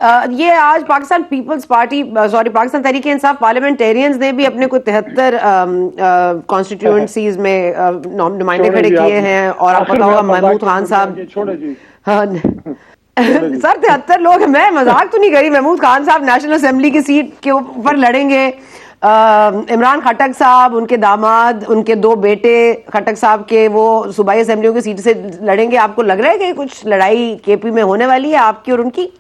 ये आज Pakistan People's Party, sorry, Pakistan Tehreek Insaf parliamentarians ने भी अपने को 73 कॉन्स्टिट्यूएंसीज में नुमाइंदे छोड़े खड़े जी, किए आप हैं। और आपको आखिर पता में होगा आप मजाक महमूद क्यों खान करते हैं साहब। जी? छोड़े जी, हाँ, छोड़े जी। सर 73 लोग हैं। मैं मजाक तो नहीं करी। महमूद खान साहब नेशनल असेंबली की सीट के ऊपर लड़ेंगे। इमरान खटक साहब, उनके दामाद, उनके दो बेटे खटक साहब के, वो सूबाई असेंबलियों की सीट से लड़ेंगे। आपको लग रहा है कि कुछ लड़ाई केपी में होने वाली है आपकी और उनकी?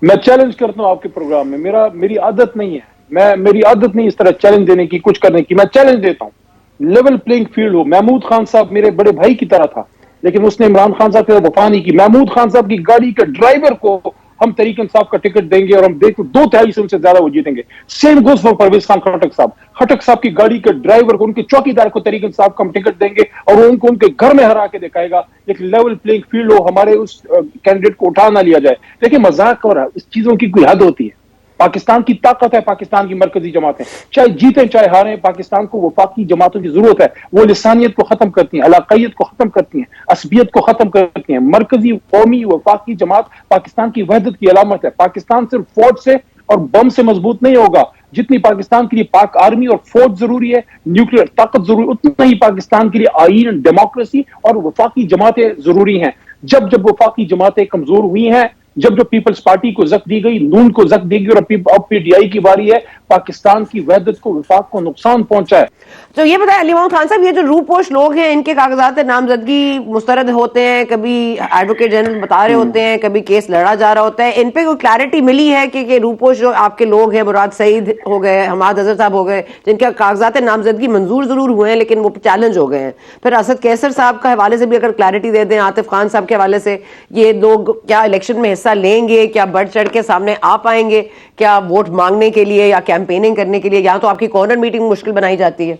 मैं चैलेंज करता हूं आपके प्रोग्राम में। मेरी आदत नहीं है, मेरी आदत नहीं इस तरह चैलेंज देने की, कुछ करने की। मैं चैलेंज देता हूं, लेवल प्लेइंग फील्ड हो। महमूद खान साहब मेरे बड़े भाई की तरह था, लेकिन उसने इमरान खान साहब के साथ वफा नहीं की। महमूद खान साहब की गाड़ी के ड्राइवर को हम तरीक इंसाफ का टिकट देंगे और हम देखो 2/3 से उनसे ज्यादा वो जीतेंगे। Same goes for Pervez Khan Khattak साहब। खटक साहब की गाड़ी के ड्राइवर को, उनके चौकीदार को तरीक इंसाफ का हम टिकट देंगे और वो उनको उनके घर में हरा के दिखाएगा। एक लेवल प्लेइंग फील्ड हो, हमारे उस कैंडिडेट को उठा ना लिया जाए। देखिए, मजाक और इस चीजों की कोई हद होती है। पाकिस्तान की ताकत है, पाकिस्तान की मरकजी जमातें चाहे जीते चाहे हारें, पाकिस्तान को वफाकी जमातों की जरूरत है। वो लिसानियत को खत्म करती हैं, अलाकायत को खत्म करती हैं, असबियत को खत्म करती हैं। मरकजी कौमी वफाकी जमात पाकिस्तान की वहदत की अलामत है। पाकिस्तान सिर्फ फौज से और बम से मजबूत नहीं होगा। जितनी पाकिस्तान के लिए पाक आर्मी और फौज जरूरी है, न्यूक्लियर ताकत जरूरी, उतना ही पाकिस्तान के लिए आईन, डेमोक्रेसी और वफाकी जमातें जरूरी हैं। जब जब वफाकी जमातें कमजोर हुई हैं, जब जब पीपल्स पार्टी को जख्म दी गई, नून को जख्म दी गई, और अब पीटीआई की बारी है, पाकिस्तान की वहदत को, वफाक को नुकसान पहुंचा है। तो ये बताएं अली मोहम्मद खान साहब, ये जो रूपोश लोग हैं, इनके कागजात नामजदगी मुस्तरद होते हैं, कभी एडवोकेट जनरल बता रहे होते हैं, कभी केस लड़ा जा रहा होता है, इन पे कोई क्लैरिटी मिली है कि रूपोश जो आपके लोग हैं, मुराद सईद हो गए, हमाद अजहर साहब हो गए, जिनके कागजात नामजदगी मंजूर जरूर हुए हैं लेकिन वो चैलेंज हो गए हैं? फिर असद कैसर साहब का हवाले से भी अगर क्लैरिटी दे दें, आतिफ खान साहब के हवाले से, ये लोग क्या इलेक्शन में हिस्सा लेंगे? क्या बढ़ चढ़ के सामने आ पाएंगे? क्या वोट मांगने के लिए या कैंपेनिंग करने के लिए? या तो आपकी कॉर्नर मीटिंग मुश्किल बनाई जाती है?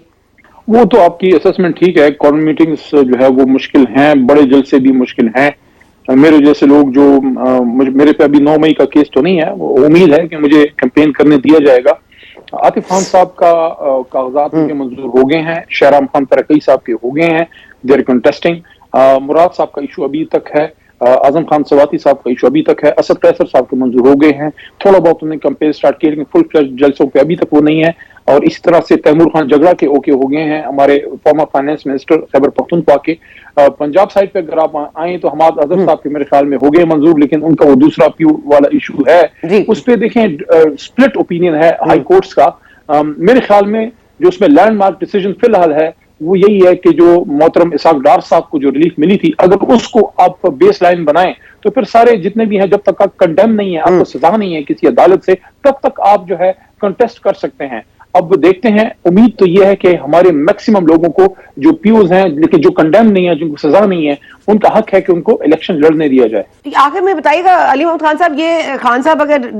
वो तो आपकी असेसमेंट ठीक है, कॉर्नर मीटिंग्स जो है वो मुश्किल हैं, बड़े जलसे भी मुश्किल हैं। मेरे जैसे लोग जो मेरे पे अभी 9 मई का केस तो नहीं है, वो उम्मीद है कि मुझे कैंपेन करने दिया जाएगा। आतिफ खान साहब का कागजात उनके मंजूर हो गए हैं, शहराम खान तरक्की साहब के हो गए हैं, देयर कंटेस्टिंग। मुराद साहब का इशू अभी तक है, आजम खान सवाती साहब का इशू अभी तक है, असद कैसर साहब के मंजूर हो गए हैं। थोड़ा बहुत उन्होंने कैंपेन स्टार्ट किया, लेकिन फुल फ्लैश जलसों पे अभी तक वो नहीं है। और इस तरह से तैमूर खान झगड़ा के ओके हो गए हैं, हमारे former finance minister Khyber Pakhtunkhwa के। पंजाब साइड पे अगर आप आए तो हमाद अजहर साहब के मेरे ख्याल में हो गए मंजूर, लेकिन उनका वो दूसरा पीयू वाला इशू है, उस पर देखें स्प्लिट ओपिनियन है हाई कोर्ट्स का। मेरे ख्याल में जो उसमें लैंडमार्क डिसीजन फिलहाल है वो यही है कि जो मोहतरम इसाक डार साहब को जो रिलीफ मिली थी, अगर उसको आप बेस लाइन बनाएं तो फिर सारे जितने भी हैं, जब तक आप कंडेम नहीं है, आपको सजा नहीं है किसी अदालत से, तब तक आप जो है कंटेस्ट कर सकते हैं। अब देखते हैं, उम्मीद तो यह है कि हमारे मैक्सिमम लोगों को जो पीओज हैं लेकिन जो कंडेम नहीं है, जिनको सजा नहीं है, उनका हक है कि उनको इलेक्शन लड़ने दिया जाए। आखिर में बताइएगा अली मोहम्मद खान साहब, ये खान साहब अगर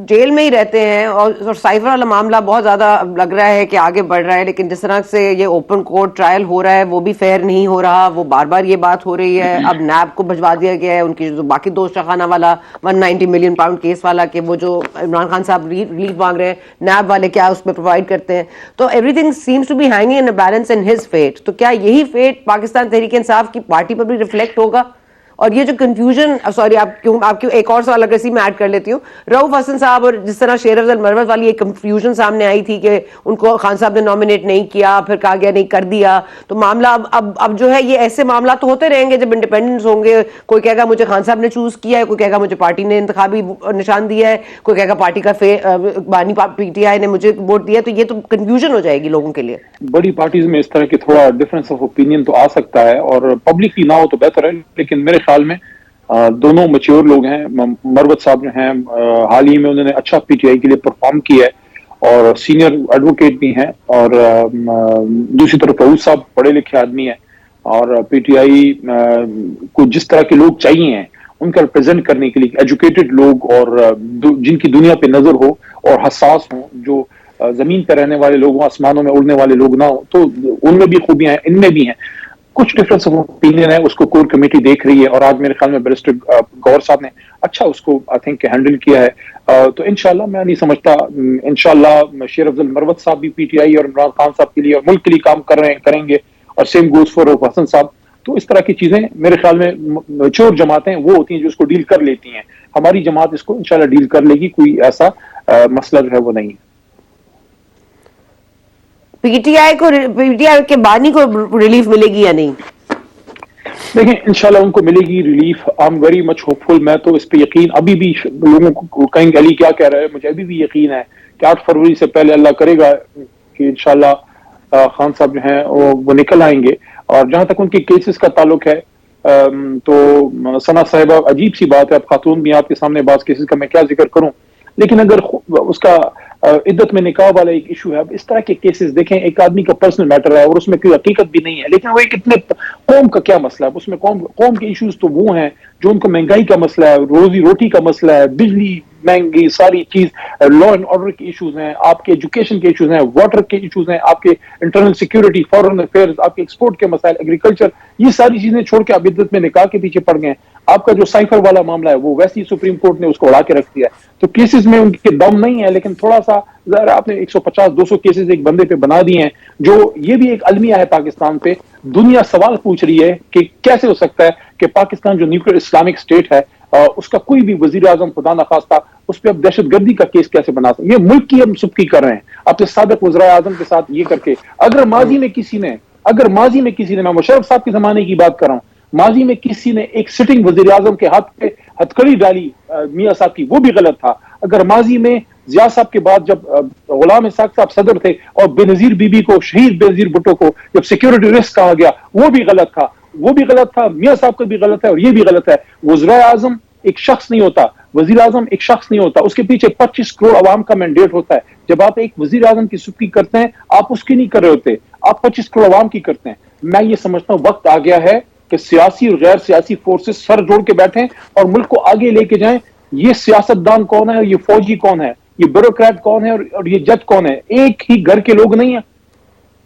जेल में ही रहते हैं और साइफर वाला मामला बहुत ज्यादा लग रहा है कि आगे बढ़ रहा है, लेकिन जिस तरह से ये ओपन कोर्ट ट्रायल हो रहा है वो भी फेयर नहीं हो रहा, वो बार बार ये बात हो रही है। अब नैब को भिजवा दिया गया है, उनकी जो बाकी दोस्त शाखाना वाला 190 मिलियन पाउंड केस वाला, कि वो जो इमरान खान साहब रिलीफ मांग रहे हैं, नैब वाले क्या उसमें प्रोवाइड करते हैं? तो everything seems to be hanging in a balance in his fate. तो क्या यही फेट पाकिस्तान तहरीक इंसाफ की पार्टी पर भी रिफ्लेक्ट होगा? और ये जो कंफ्यूजन, सॉरी आपकी एक और सवाल अगर इसी में ऐड कर लेती हूँ, रऊफ हसन साहब और जिस तरह शेर अफजल मरवत वाली एक कंफ्यूजन सामने आई थी कि उनको खान साहब ने नॉमिनेट नहीं किया, फिर कहा गया नहीं कर दिया, तो मामला अब जो है, ये ऐसे मामला तो होते रहेंगे जब इंडिपेंडेंस होंगे। कोई कहेगा मुझे खान साहब ने चूज किया है, कोई कहेगा मुझे पार्टी ने इंतखाबी निशान दिया है, कोई कहेगा पार्टी का बानी पीटीआई ने मुझे वोट दिया। तो ये तो कंफ्यूजन हो जाएगी लोगों के लिए। बड़ी पार्टीज में इस तरह की थोड़ा डिफरेंस ऑफ ओपिनियन तो आ सकता है, और पब्लिकली ना हो तो बेहतर है, लेकिन मेरे ख्याल में दोनों मैच्योर लोग हैं। मरवत साहब जो हैं, हाल ही में उन्होंने अच्छा पीटीआई के लिए परफॉर्म किया है और सीनियर एडवोकेट भी हैं, और दूसरी तरफ रऊफ साहब पढ़े लिखे आदमी हैं, और पीटीआई को जिस तरह के लोग चाहिए हैं उनका रिप्रेजेंट करने के लिए, एजुकेटेड लोग और जिनकी दुनिया पे नजर हो और हसास हो, जो जमीन पर रहने वाले लोग, आसमानों में उड़ने वाले लोग ना हो, तो उनमें भी खूबियां हैं, इनमें भी हैं। कुछ डिफरेंस ऑफ ओपिनियन है, उसको कोर कमेटी देख रही है, और आज मेरे ख्याल में बैरिस्टर गौर साहब ने अच्छा उसको आई थिंक हैंडल किया है। तो इंशाल्लाह, मैं नहीं समझता, इंशाल्लाह शेर अफजल मरवत साहब भी पीटीआई और इमरान खान साहब के लिए और मुल्क के लिए काम कर रहे हैं, करेंगे, और सेम गोज फॉर हसन साहब। तो इस तरह की चीजें मेरे ख्याल में मैच्योर जमातें वो होती हैं जो इसको डील कर लेती हैं। हमारी जमात इसको इंशाल्लाह डील कर लेगी, कोई ऐसा मसला जो है वो नहीं है। पीटीआई के बानी को रिलीफ मिलेगी या नहीं? देखिए इंशाल्लाह उनको मिलेगी relief. I am very much hopeful. मैं तो इस पे यकीन अभी भी लोगों को कहेंगे अली क्या कह रहा है, मुझे अभी भी यकीन है कि 8 फरवरी से पहले अल्लाह करेगा कि इंशाल्लाह खान साहब जो हैं वो निकल आएंगे। और जहां तक उनके केसेस का ताल्लुक है तो सना साहिबा अजीब सी बात है, अब खातून भी आपके सामने बात केसेस का मैं क्या जिक्र करूं, लेकिन अगर उसका इद्दत में निकाह वाला एक इशू है। अब इस तरह के केसेस देखें, एक आदमी का पर्सनल मैटर है और उसमें कोई हकीकत भी नहीं है, लेकिन वो एक इतने कौम का क्या मसला है, उसमें कौम के इश्यूज तो वो हैं जो उनको महंगाई का मसला है, रोजी रोटी का मसला है, बिजली महंगी, सारी चीज, लॉ एंड ऑर्डर के इश्यूज हैं, आपके एजुकेशन के इश्यूज हैं, वाटर के इश्यूज हैं, आपके इंटरनल सिक्योरिटी, फॉरेन अफेयर्स, आपके एक्सपोर्ट के मसाइल, एग्रीकल्चर, ये सारी चीजें छोड़ के आप इद्दत में निकाह के पीछे पड़ गए। आपका जो साइफर वाला मामला है वो वैसे ही सुप्रीम कोर्ट ने उसको उड़ा के रख दिया है। तो केसेस में उनके दम नहीं है, लेकिन थोड़ा सा जरा आपने 150-200 केसेस एक बंदे पे बना दिए हैं, जो ये भी एक अलमिया है पाकिस्तान पे। दुनिया सवाल पूछ रही है कि कैसे हो सकता है कि पाकिस्तान जो न्यूक्लियर इस्लामिक स्टेट है उसका कोई भी वजीर आजम खुदा न खास्ता उस पर अब दहशतगर्दी का केस कैसे बना सकते। ये मुल्क की हम सुबकी कर रहे हैं अपने साबिक वज़ीर आजम के साथ ये करके। अगर माजी में किसी ने मैं मुशर्रफ साहब के जमाने की बात कर रहा हूं, माजी में किसी ने एक सिटिंग वजीर आजम के हाथ पे हथकड़ी डाली मियां साहब की, वो भी गलत था। अगर माजी में जिया साहब के बाद जब गुलाम इसाक साहब सदर थे और बेनजीर बीबी को, शहीद बेनजीर भुट्टो को जब सिक्योरिटी रिस्क कहा गया, वो भी गलत था, मियां साहब का भी गलत है और ये भी गलत है। वज़ीर आजम एक शख्स नहीं होता, वजीर आजम एक शख्स नहीं होता, उसके पीछे 25 करोड़ आवाम का मैंडेट होता है। जब आप एक वजीर आजम की सुप्की करते हैं, आप उसकी नहीं कर रहे होते, आप 25 करोड़ आवाम की करते हैं। मैं ये समझता हूं वक्त आ गया है कि सियासी और गैर सियासी फोर्सेस सर जोड़ के बैठें और मुल्क को आगे लेके जाएं। ये सियासतदान कौन है और ये फौजी कौन है, ये ब्यूरोक्रेट कौन है और ये जज कौन है, एक ही घर के लोग नहीं है,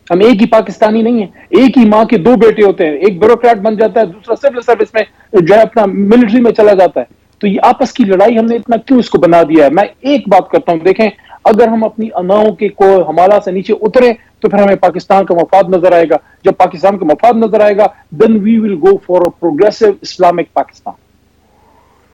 हम एक ही पाकिस्तानी नहीं है। एक ही माँ के 2 बेटे होते हैं, एक ब्यूरोक्रेट बन जाता है, दूसरा सिविल सर्विस में जो है अपना मिलिट्री में चला जाता है। तो ये आपस की लड़ाई हमने इतना क्यों इसको बना दिया है। मैं एक बात करता हूं, देखें अगर हम अपनी अनाओं के को हमारा से नीचे उतरे तो फिर हमें पाकिस्तान का मफाद नजर आएगा। जब पाकिस्तान का मफाद नजर आएगा then we will go for a progressive Islamic Pakistan.